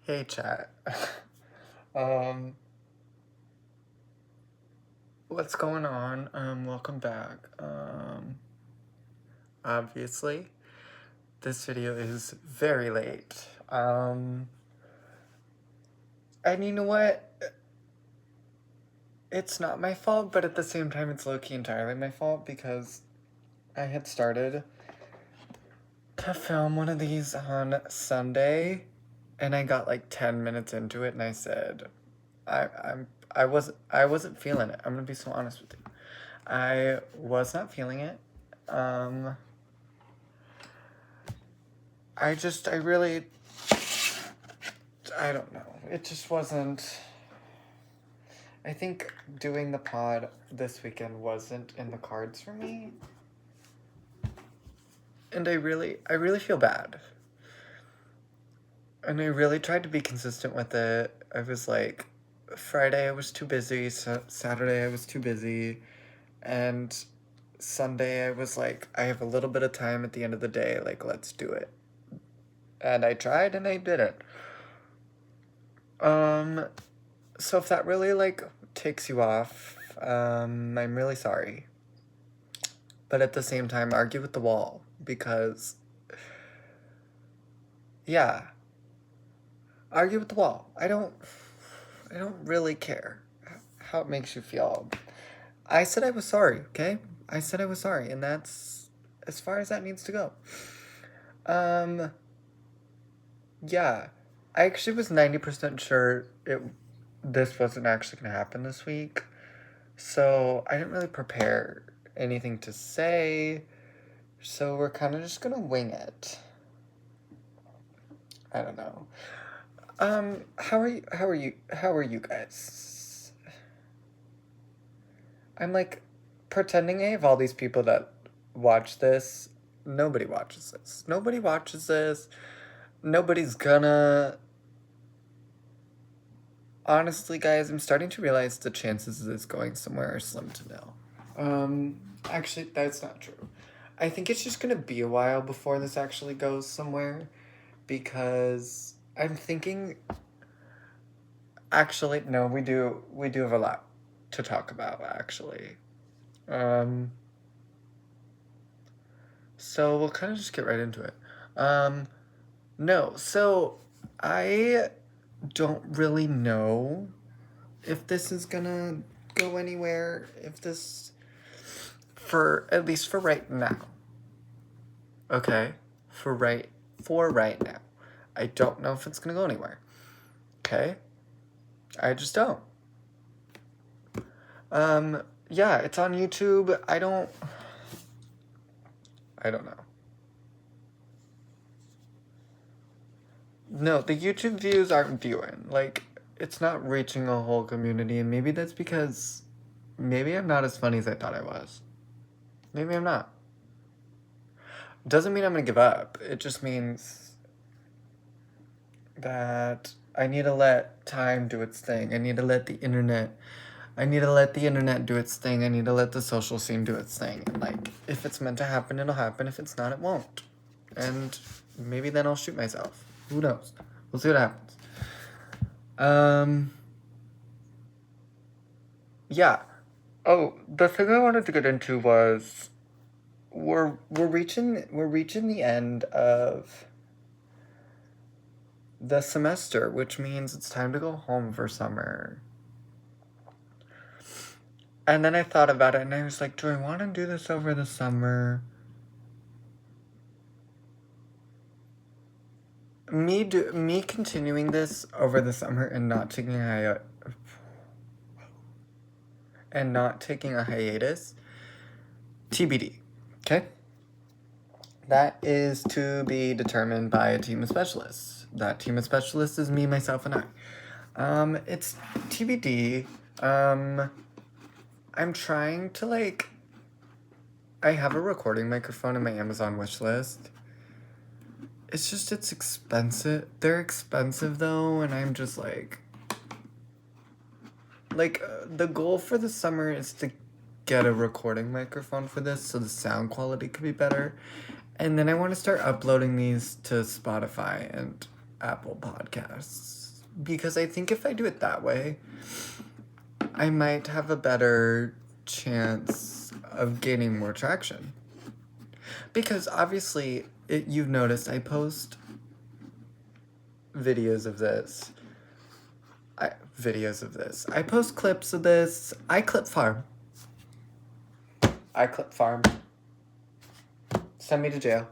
Hey chat. um, what's going on? Welcome back. Obviously, this video is very late. And you know what? It's not my fault, but at the same time, it's low-key entirely my fault because I had started to film one of these on Sunday, and I got like 10 minutes into it, and I said, I wasn't feeling it. I'm gonna be so honest with you. I was not feeling it. I really, I don't know. It just wasn't. I think doing the pod this weekend wasn't in the cards for me. And I really feel bad. And I really tried to be consistent with it. I was like, Friday I was too busy, so Saturday I was too busy, and Sunday I was like, I have a little bit of time at the end of the day, like, let's do it. And I tried and I didn't. So if that really, like, takes you off, I'm really sorry. But at the same time, argue with the wall, because, yeah, argue with the wall. I don't really care how it makes you feel. I said I was sorry, okay? I said I was sorry, and that's as far as that needs to go. Yeah, I actually was 90% sure this wasn't actually gonna happen this week, so I didn't really prepare anything to say, so we're kind of just gonna wing it. I don't know. How are you guys? I'm like pretending I have all these people that watch this. Nobody watches this. Nobody watches this. Nobody's gonna. Honestly, guys, I'm starting to realize the chances of this going somewhere are slim to nil. Actually, that's not true. I think it's just gonna be a while before this actually goes somewhere, because I'm thinking. Actually, no, we do have a lot to talk about, actually. So we'll kind of just get right into it. No, so I don't really know if this is gonna go anywhere, if this, at least for right now. Okay? For right now. I don't know if it's gonna go anywhere. Okay? I just don't. Yeah, it's on YouTube. I don't know. No, the YouTube views aren't viewing. Like, it's not reaching a whole community, and maybe that's because maybe I'm not as funny as I thought I was. Maybe I'm not. Doesn't mean I'm gonna give up. It just means that I need to let time do its thing. I need to let the internet do its thing. I need to let the social scene do its thing. And, like, if it's meant to happen, it'll happen. If it's not, it won't. And maybe then I'll shoot myself. Who knows? We'll see what happens. Yeah. Oh, the thing I wanted to get into was we're reaching the end of the semester, which means it's time to go home for summer. And then I thought about it and I was like, do I want to do this over the summer? Me continuing this over the summer and not taking a hiatus, TBD. Okay? That is to be determined by a team of specialists. That team of specialists is me, myself, and I. It's TBD. I'm trying to, like, I have a recording microphone in my Amazon wish list. It's just, it's expensive. They're expensive, though, and I'm just like, the goal for the summer is to get a recording microphone for this so the sound quality could be better. And then I want to start uploading these to Spotify, and Apple Podcasts. Because I think if I do it that way, I might have a better chance of gaining more traction. Because obviously, you've noticed I post videos of this. I post clips of this. I clip farm. Send me to jail.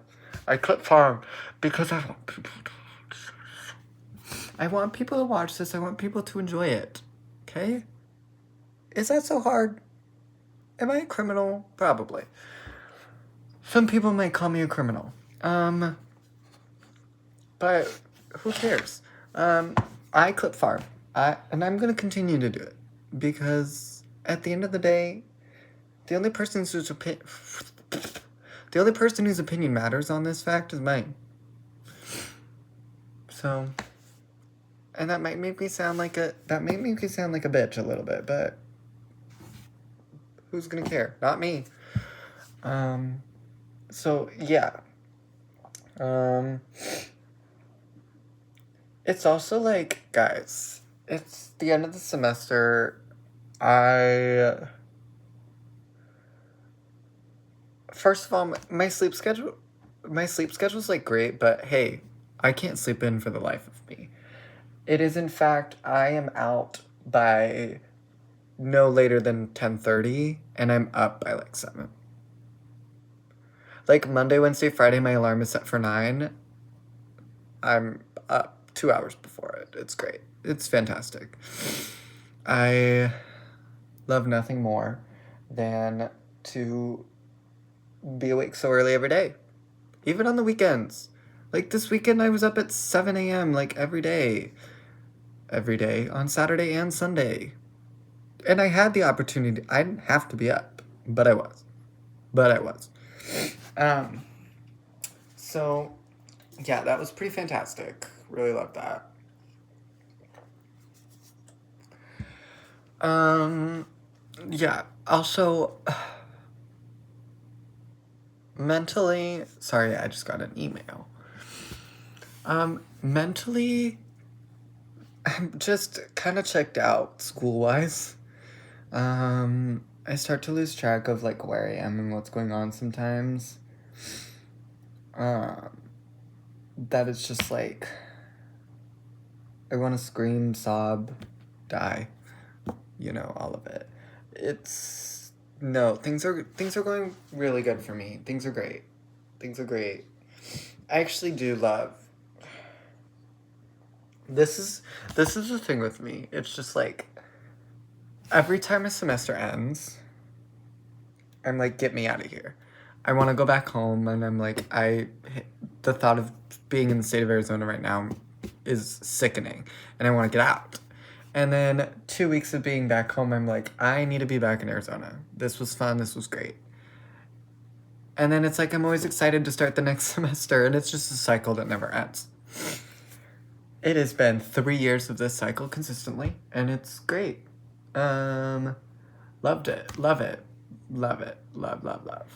I clip farm because I want people to watch this. I want people to watch this. I want people to enjoy it. Okay? Is that so hard? Am I a criminal? Probably. Some people might call me a criminal. But who cares? I clip farm. And I'm gonna continue to do it. Because at the end of the day, the only person whose opinion matters on this fact is mine. So, and that might make me sound like a bitch a little bit, but who's gonna care? Not me. So yeah. It's also like, guys, it's the end of the semester. First of all, my sleep schedule's like great, but hey, I can't sleep in for the life of me. It is, in fact, I am out by no later than 10:30, and I'm up by like 7. Like Monday, Wednesday, Friday, my alarm is set for 9. I'm up 2 hours before it. It's great. It's fantastic. I love nothing more than to be awake so early every day. Even on the weekends. Like this weekend I was up at 7 a.m. like every day. Every day on Saturday and Sunday. And I had the opportunity. I didn't have to be up, but I was. So yeah, that was pretty fantastic. Really loved that. Yeah. Also, mentally, sorry, I just got an email. Mentally, I'm just kind of checked out school-wise. I start to lose track of like where I am and what's going on sometimes. That it's just like I want to scream, sob, die. You know, all of it. Things are going really good for me. Things are great. I actually do love. This is the thing with me. It's just like every time a semester ends, I'm like, get me out of here. I want to go back home, and I'm like, the thought of being in the state of Arizona right now is sickening, and I want to get out. And then 2 weeks of being back home, I'm like, I need to be back in Arizona. This was fun. This was great. And then it's like, I'm always excited to start the next semester, and it's just a cycle that never ends. It has been 3 years of this cycle consistently, and it's great. Loved it. Love it. Love it. Love.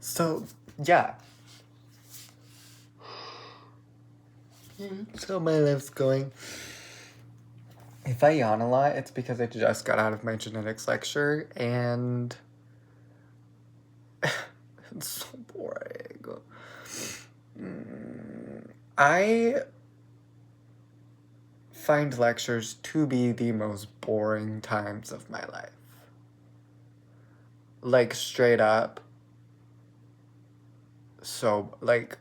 So, yeah. So my life's going. If I yawn a lot, it's because I just got out of my genetics lecture, and it's so boring. I find lectures to be the most boring times of my life. Like, straight up. So, like,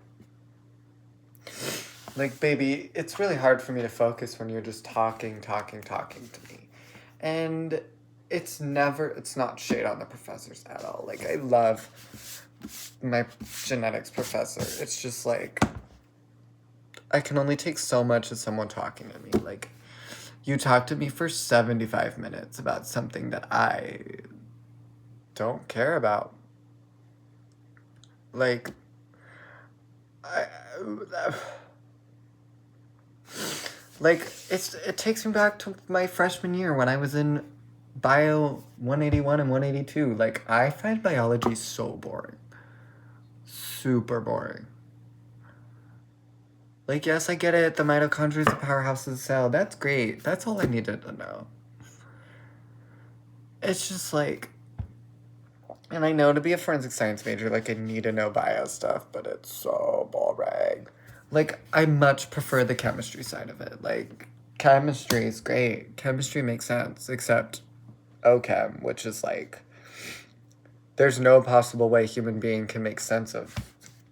baby, it's really hard for me to focus when you're just talking to me. And it's not shade on the professors at all. Like, I love my genetics professor. It's just like, I can only take so much of someone talking to me. Like, you talk to me for 75 minutes about something that I don't care about. Like, it takes me back to my freshman year when I was in Bio 181 and 182. Like, I find biology so boring. Super boring. Like, yes, I get it. The mitochondria is the powerhouse of the cell. That's great. That's all I needed to know. It's just like, and I know to be a forensic science major, like, I need to know bio stuff, but it's so boring. Like, I much prefer the chemistry side of it. Like, chemistry is great. Chemistry makes sense, except OChem, which is like, there's no possible way a human being can make sense of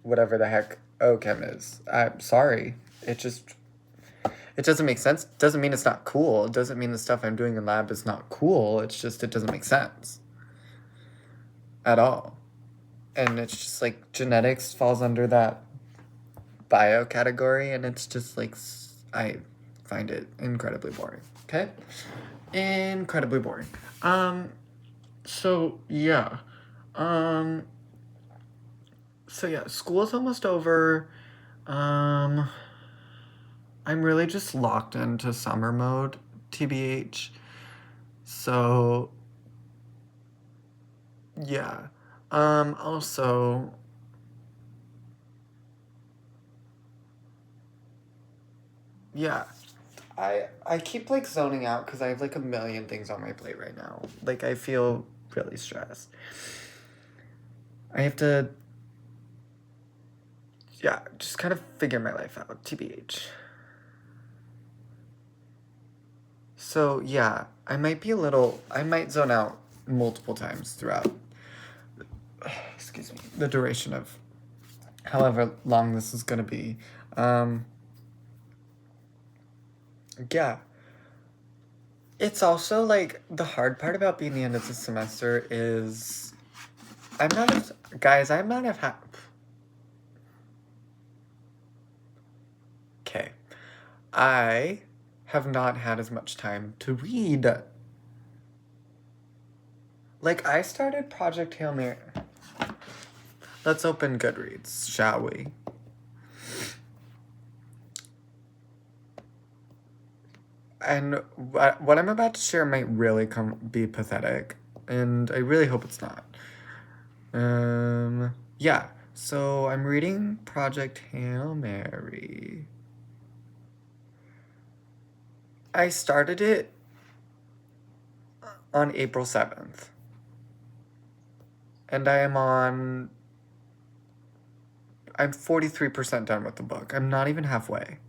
whatever the heck OChem is. I'm sorry. It doesn't make sense. Doesn't mean it's not cool. It doesn't mean the stuff I'm doing in lab is not cool. It's just, it doesn't make sense at all. And it's just like genetics falls under that bio category, and it's just like, I find it incredibly boring. Okay? Incredibly boring. So yeah. So yeah, school's almost over. I'm really just locked into summer mode, TBH. So yeah. Also, yeah. I keep like zoning out because I have like a million things on my plate right now. Like, I feel really stressed. I have to, yeah, just kind of figure my life out, TBH. So yeah, I might zone out multiple times throughout, excuse me, the duration of however long this is gonna be. Yeah. It's also like the hard part about being the end of the semester is I'm not a okay. I have not had as much time to read. Like, I started Project Hail Mary. Let's open Goodreads, shall we? And what I'm about to share might really be pathetic, and I really hope it's not. Yeah. So I'm reading Project Hail Mary. I started it on April 7th. And I'm 43% done with the book. I'm not even halfway.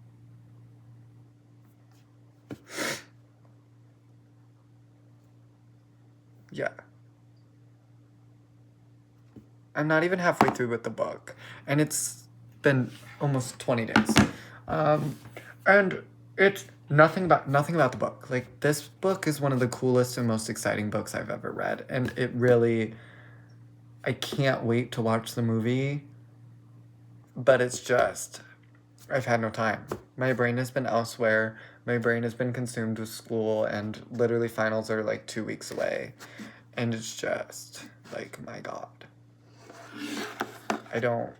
Yeah. I'm not even halfway through with the book. And it's been almost 20 days. And it's nothing about the book. Like, this book is one of the coolest and most exciting books I've ever read. And it really, I can't wait to watch the movie. But it's just, I've had no time. My brain has been elsewhere. My brain has been consumed with school, and literally finals are like 2 weeks away. And it's just like, my God. I don't.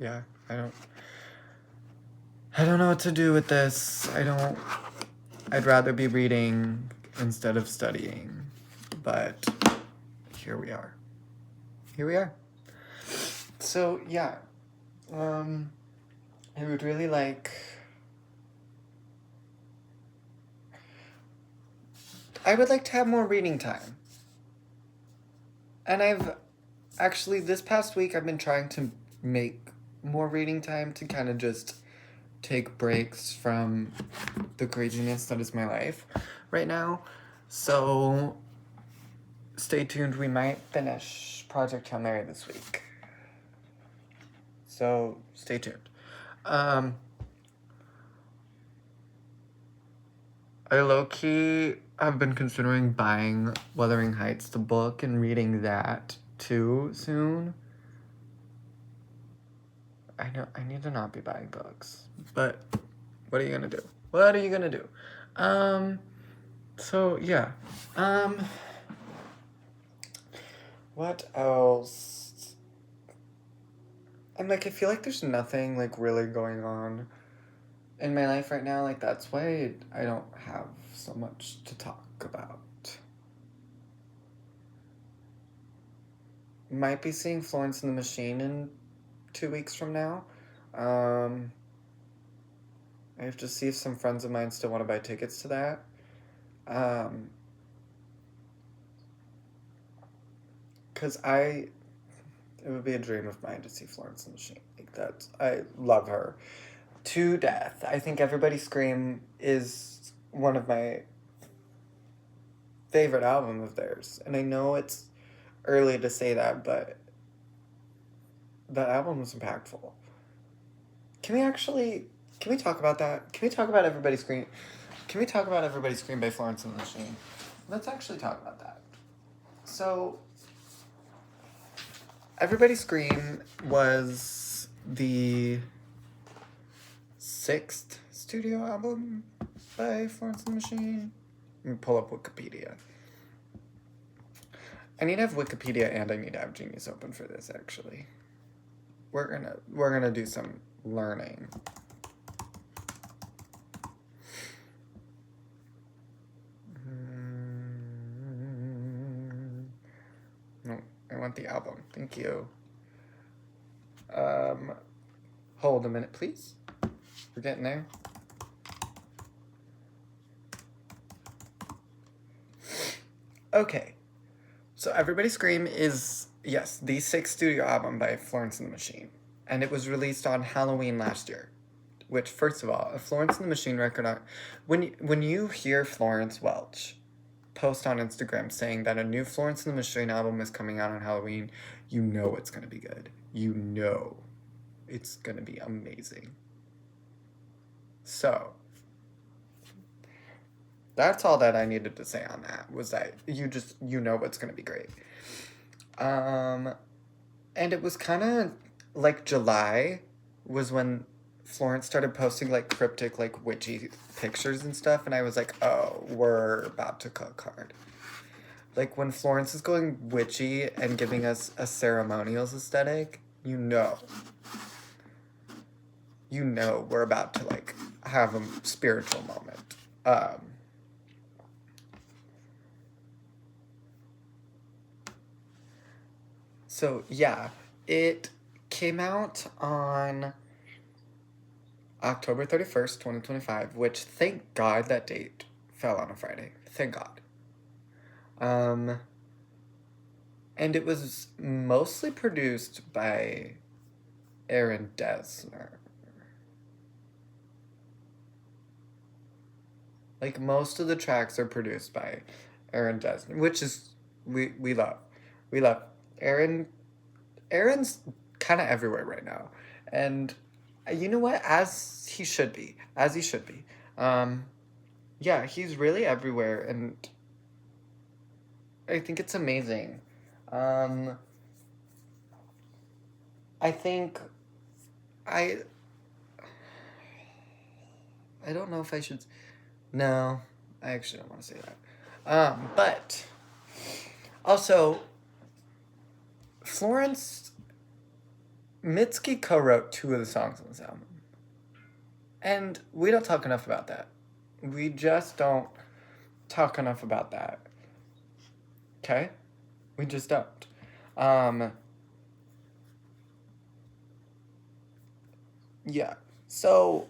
Yeah, I don't know what to do with this. I'd rather be reading instead of studying. But here we are. Here we are. So, yeah. I would really like. I would like to have more reading time. And this past week, I've been trying to make more reading time to kind of just take breaks from the craziness that is my life right now. So, stay tuned. We might finish Project Hail Mary this week. So, stay tuned. I low-key have been considering buying Wuthering Heights, the book, and reading that too soon. I know I need to not be buying books, but what are you gonna do? What are you gonna do? So yeah. What else? And like, I feel like there's nothing like really going on in my life right now. Like, that's why I don't have so much to talk about. might be seeing Florence and the Machine in 2 weeks from now. Um, I have to see if some friends of mine still want to buy tickets to that. Um, cause it would be a dream of mine to see Florence and the Machine. Like I love her to death. I think Everybody Scream is one of my favorite album of theirs, and I know it's early to say that, but that album was impactful. Can we actually can we talk about that? Can we talk about Everybody Scream? Can we talk about Everybody Scream by Florence and the Machine? Let's actually talk about that. So, Everybody Scream was the sixth studio album by Florence and the Machine. Let me pull up Wikipedia. I need to have Wikipedia and I need to have Genius open for this, actually. We're gonna do some learning. No, I want the album. Thank you. Hold a minute, please. We're getting there. Okay. So Everybody Scream is, yes, the sixth studio album by Florence and the Machine. And it was released on Halloween last year. Which, first of all, a Florence and the Machine record, when you hear Florence Welch post on Instagram saying that a new Florence and the Machine album is coming out on Halloween, you know it's going to be good. You know it's going to be amazing. So, that's all that I needed to say on that, was that you know it's going to be great. And it was kind of like July was when Florence started posting like cryptic, like witchy pictures and stuff, and I was like, oh, we're about to cook hard. Like when Florence is going witchy and giving us a ceremonials aesthetic, you know we're about to like have a spiritual moment. So yeah, it came out on October 31st, 2025, which thank God that date fell on a Friday. Thank God. And it was mostly produced by Aaron Dessner. Like most of the tracks are produced by Aaron Dessner, which is we love. We love Aaron's kind of everywhere right now. And you know what? As he should be. As he should be. Yeah, he's really everywhere and I think it's amazing. I think I don't know if I should. No, I actually don't want to say that. But also, Florence Mitski co-wrote 2 of the songs on this album, and we don't talk enough about that. We just don't talk enough about that. Okay, we just don't. Yeah. So,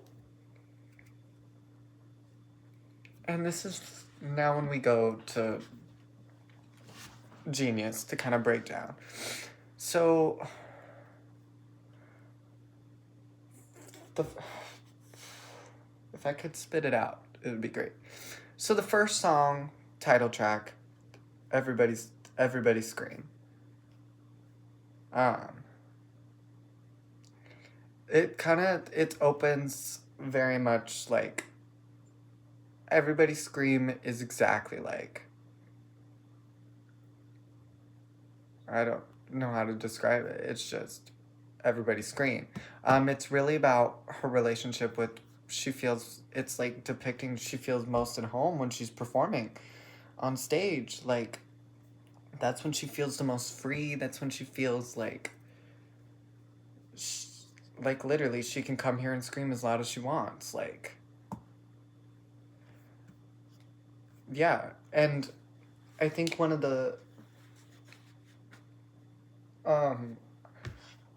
and this is now when we go to Genius to kind of break down. So, if I could spit it out, it would be great. So the first song, title track, Everybody Scream. It opens very much like Everybody Scream is exactly like, I don't know how to describe it. It's just Everybody Scream. It's really about her relationship with, it's like depicting she feels most at home when she's performing on stage. Like, that's when she feels the most free. That's when she feels like literally she can come here and scream as loud as she wants. Like, yeah. And I think one of the Um,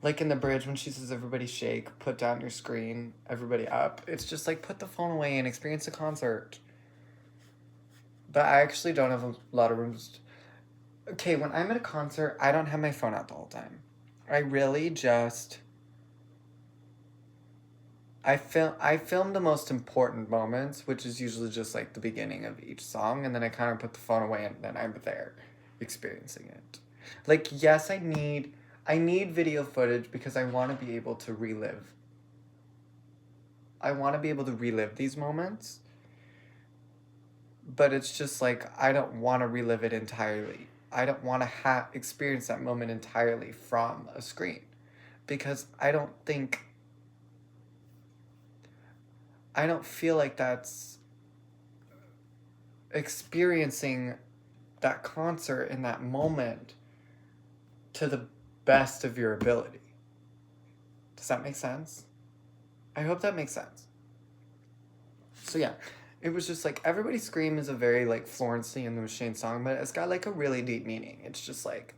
like in the bridge when she says everybody shake, put down your screen, everybody up. It's just like put the phone away and experience a concert. But I actually don't have a lot of rooms. Okay, when I'm at a concert, I don't have my phone out the whole time. I really just I film the most important moments, which is usually just like the beginning of each song, and then I kind of put the phone away and then I'm there experiencing it. Like yes, I need video footage because I want to be able to relive. I want to be able to relive these moments, but it's just like I don't want to relive it entirely. I don't want to experience that moment entirely from a screen because I don't feel like that's experiencing that concert in that moment to the best of your ability. Does that make sense? I hope that makes sense. So yeah, it was just like Everybody Scream is a very like Florence and the Machine song, but it's got like a really deep meaning. It's just like,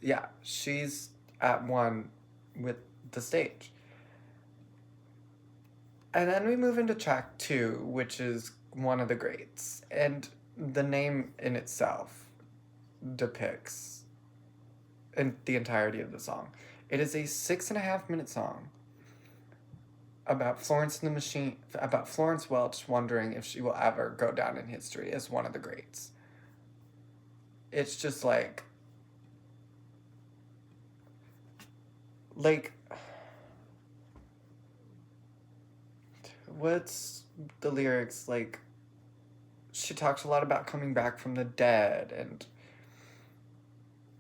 yeah, she's at one with the stage. And then we move into track 2, which is One of the Greats. And the name in itself depicts in the entirety of the song. It is a 6.5-minute song about about Florence Welch wondering if she will ever go down in history as one of the greats. It's just like what's the lyrics like? She talks a lot about coming back from the dead, and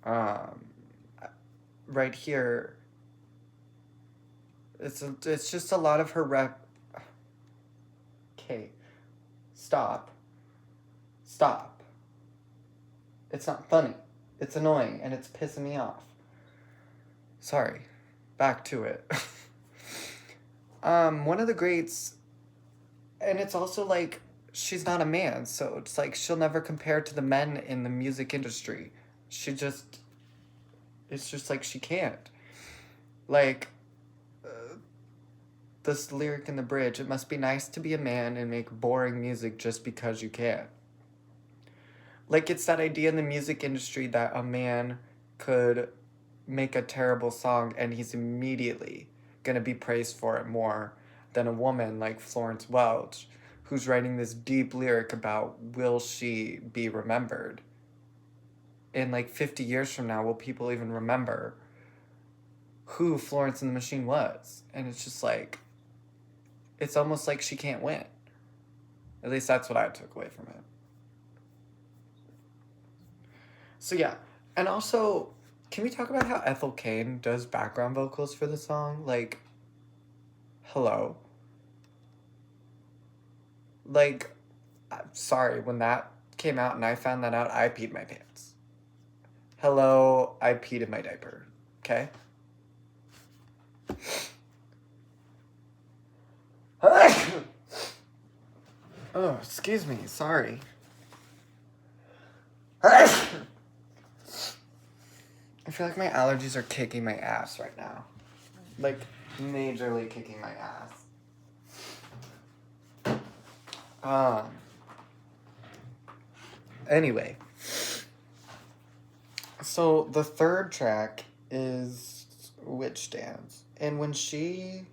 um right here it's just a lot of her Okay, stop. It's not funny. It's annoying and it's pissing me off. Sorry. Back to it. One of the greats, and it's also like she's not a man, so it's like she'll never compare to the men in the music industry. It's just like she can't. Like, this lyric in the bridge, it must be nice to be a man and make boring music just because you can. Like, it's that idea in the music industry that a man could make a terrible song and he's immediately gonna be praised for it more than a woman like Florence Welch, who's writing this deep lyric about will she be remembered? In like 50 years from now, will people even remember who Florence and the Machine was? And it's just like, it's almost like she can't win. At least that's what I took away from it. So yeah, and also, can we talk about how Ethel Cain does background vocals for the song? Like, hello. Like, sorry, when that came out and I found that out, I peed my pants. Hello, I peed in my diaper. Okay? Oh, excuse me. Sorry. I feel like my allergies are kicking my ass right now. Like, majorly kicking my ass. Anyway. So, the third track is Witch Dance. And when she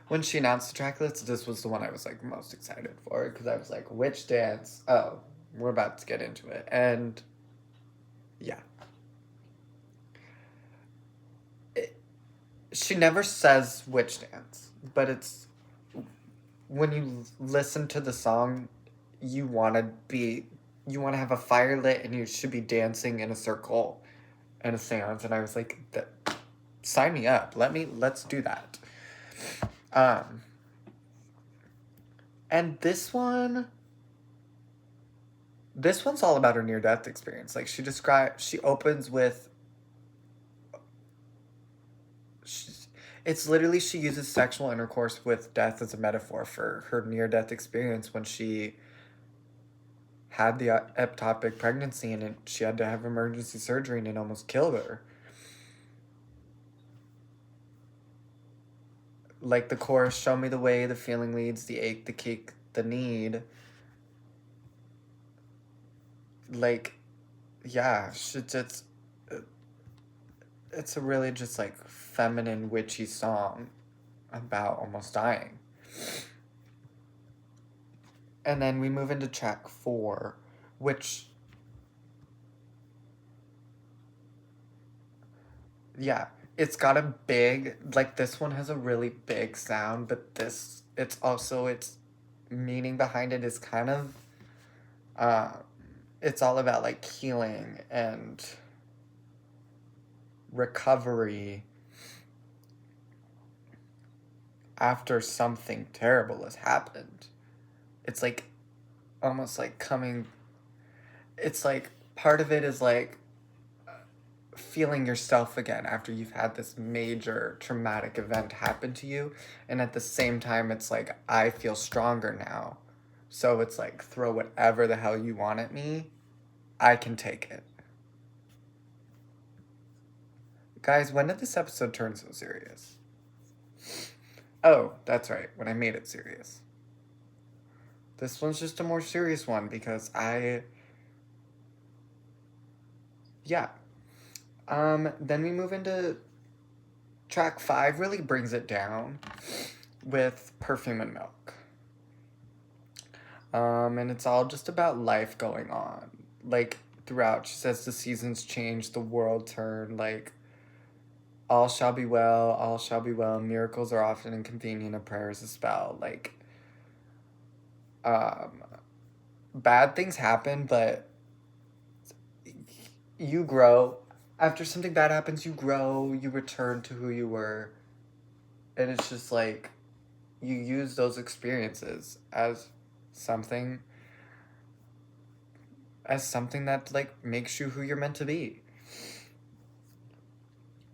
announced the track list, this was the one I was like most excited for, because I was like, Witch Dance. Oh, we're about to get into it. And yeah. She never says Witch Dance, but it's when you listen to the song, you want to have a fire lit and you should be dancing in a circle in a seance. And I was like, sign me up. Let's do that. And this one's all about her near-death experience. Like, she opens with, it's literally, she uses sexual intercourse with death as a metaphor for her near-death experience when she had the ectopic pregnancy and she had to have emergency surgery and it almost killed her. Like the chorus, show me the way, the feeling leads, the ache, the kick, the need. Like, yeah, it's a really just like feminine, witchy song about almost dying. And then we move into track 4, which, yeah, it's got a big, like this one has a really big sound, but it's also, its meaning behind it is kind of, uh, it's all about like healing and recovery after something terrible has happened. It's like almost like it's like part of it is like feeling yourself again after you've had this major traumatic event happen to you, and at the same time it's like I feel stronger now, so it's like throw whatever the hell you want at me, I can take it. Guys, when did this episode turn so serious? Oh, that's right, when I made it serious. This one's just a more serious one because yeah. Then we move into track 5, really brings it down with Perfume and Milk. And it's all just about life going on. Like, throughout, she says the seasons change, the world turn, like, all shall be well, all shall be well, miracles are often inconvenient, a prayer is a spell. Like, um, bad things happen, but you grow. After something bad happens, you grow, you return to who you were. And it's just like, you use those experiences as something that like makes you who you're meant to be.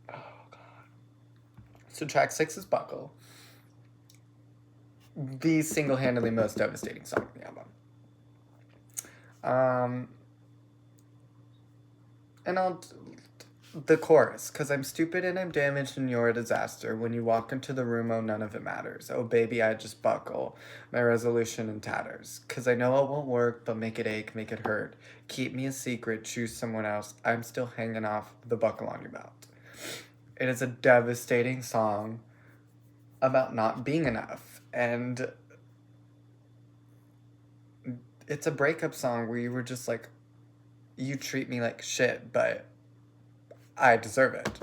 Oh god. So track 6 is Buckle. The single-handedly most devastating song on the album. And the chorus, cause I'm stupid and I'm damaged and you're a disaster. When you walk into the room, oh, none of it matters. Oh, baby, I just buckle. My resolution in tatters. Cause I know it won't work, but make it ache, make it hurt. Keep me a secret, choose someone else. I'm still hanging off the buckle on your belt. It is a devastating song about not being enough. And it's a breakup song where you were just like, you treat me like shit, but I deserve it.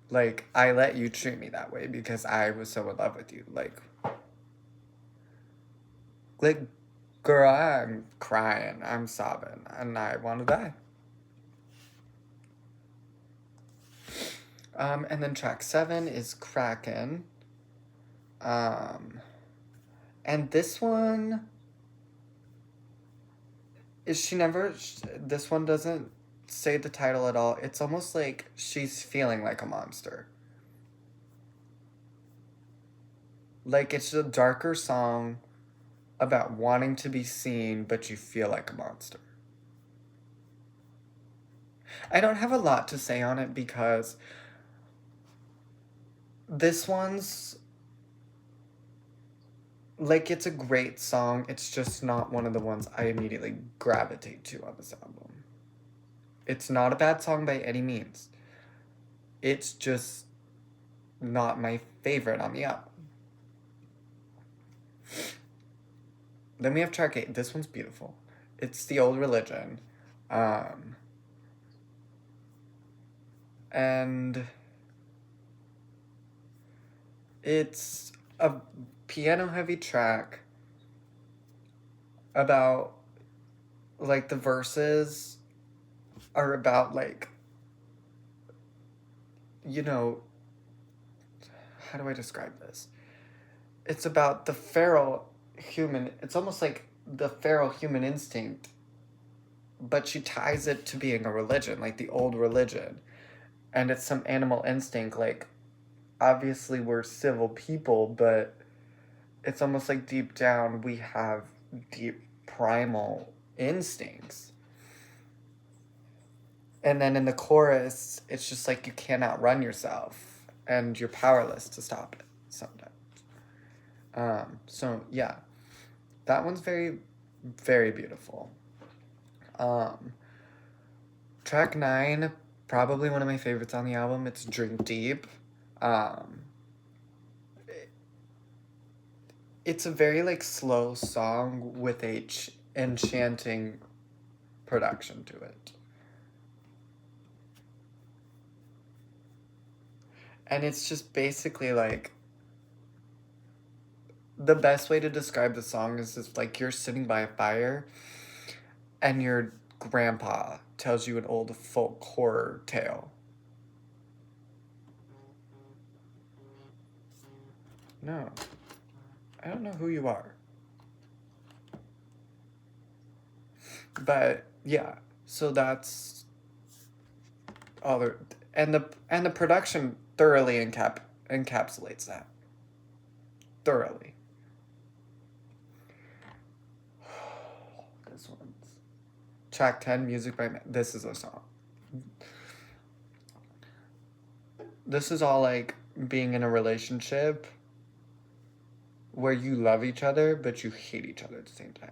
Like, I let you treat me that way because I was so in love with you. Like, girl, I'm crying, I'm sobbing, and I want to die. And then track 7 is Kraken. And this one this one doesn't say the title at all. It's almost like she's feeling like a monster. Like, it's a darker song about wanting to be seen, but you feel like a monster. I don't have a lot to say on it because this one's like, it's a great song. It's just not one of the ones I immediately gravitate to on this album. It's not a bad song by any means. It's just not my favorite on the album. Then we have track 8. This one's beautiful. It's The Old Religion. And it's a piano-heavy track about, like, the verses are about, like, you know, how do I describe this? It's about the feral human, it's almost like the feral human instinct, but she ties it to being a religion, like the old religion. And it's some animal instinct, like, obviously we're civil people, but it's almost like deep down we have deep primal instincts. And then in the chorus, it's just like you cannot run yourself and you're powerless to stop it sometimes. So yeah, that one's very, very beautiful. Track 9, probably one of my favorites on the album. It's Drink Deep. It's a very like slow song with a enchanting production to it. And it's just basically like the best way to describe the song is just like you're sitting by a fire and your grandpa tells you an old folk horror tale. No. I don't know who you are. But yeah, so that's all there, and the production thoroughly encapsulates that. Thoroughly. This one's track 10, music by this is a song. This is all like being in a relationship where you love each other but you hate each other at the same time.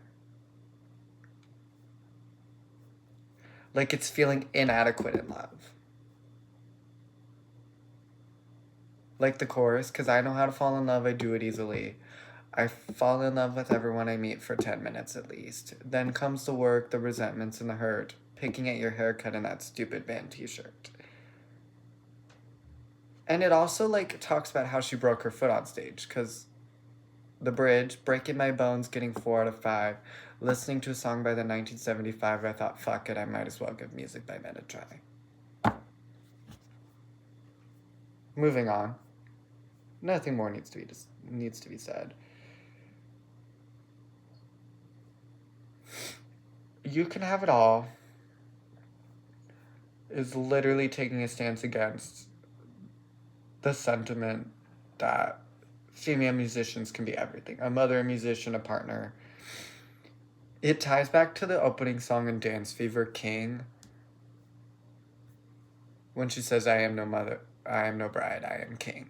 Like it's feeling inadequate in love. Like the chorus, because I know how to fall in love, I do it easily. I fall in love with everyone I meet for 10 minutes at least. Then comes the work, the resentments, and the hurt. Picking at your haircut and that stupid band t-shirt. And it also, like, talks about how she broke her foot on stage, because the bridge, breaking my bones, getting 4 out of 5. Listening to a song by the 1975, I thought, fuck it, I might as well give Music by Men a try. Moving on. Nothing more needs to be said. You Can Have It All is literally taking a stance against the sentiment that female musicians can be everything. A mother, a musician, a partner. It ties back to the opening song in Dance Fever, King, when she says, I am no mother, I am no bride, I am king.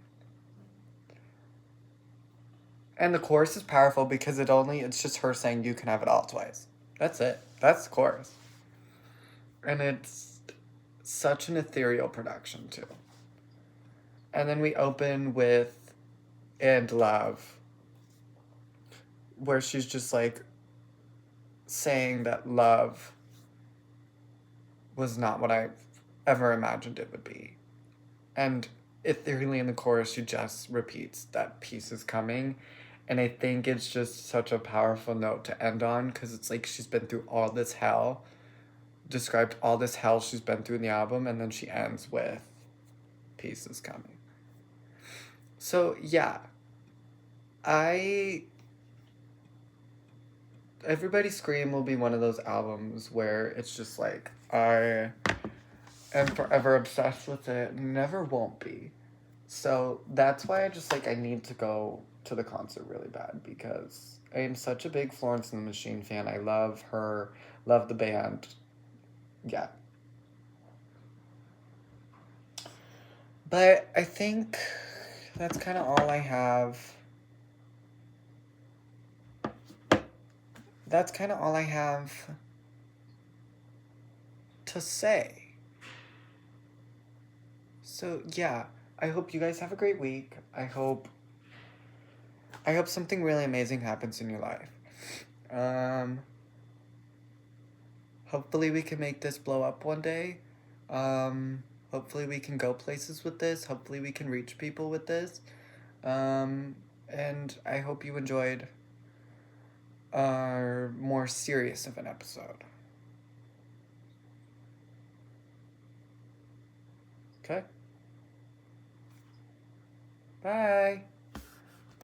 And the chorus is powerful because it's just her saying you can have it all twice. That's it. That's the chorus. And it's such an ethereal production, too. And then we open with And Love, where she's just like saying that love was not what I ever imagined it would be. And ethereally in the chorus, she just repeats that peace is coming. And I think it's just such a powerful note to end on because it's like she's been through all this hell, described all this hell she's been through in the album, and then she ends with peace is coming. So, yeah. Everybody Scream will be one of those albums where it's just like, I am forever obsessed with it, never won't be. So that's why I need to go to the concert really bad because I am such a big Florence and the Machine fan. I love her, love the band. Yeah. But I think that's kind of all I have. That's kind of all I have to say. So, yeah, I hope you guys have a great week. I hope something really amazing happens in your life. Hopefully we can make this blow up one day. Hopefully we can go places with this. Hopefully we can reach people with this. And I hope you enjoyed our more serious of an episode. Okay? Bye.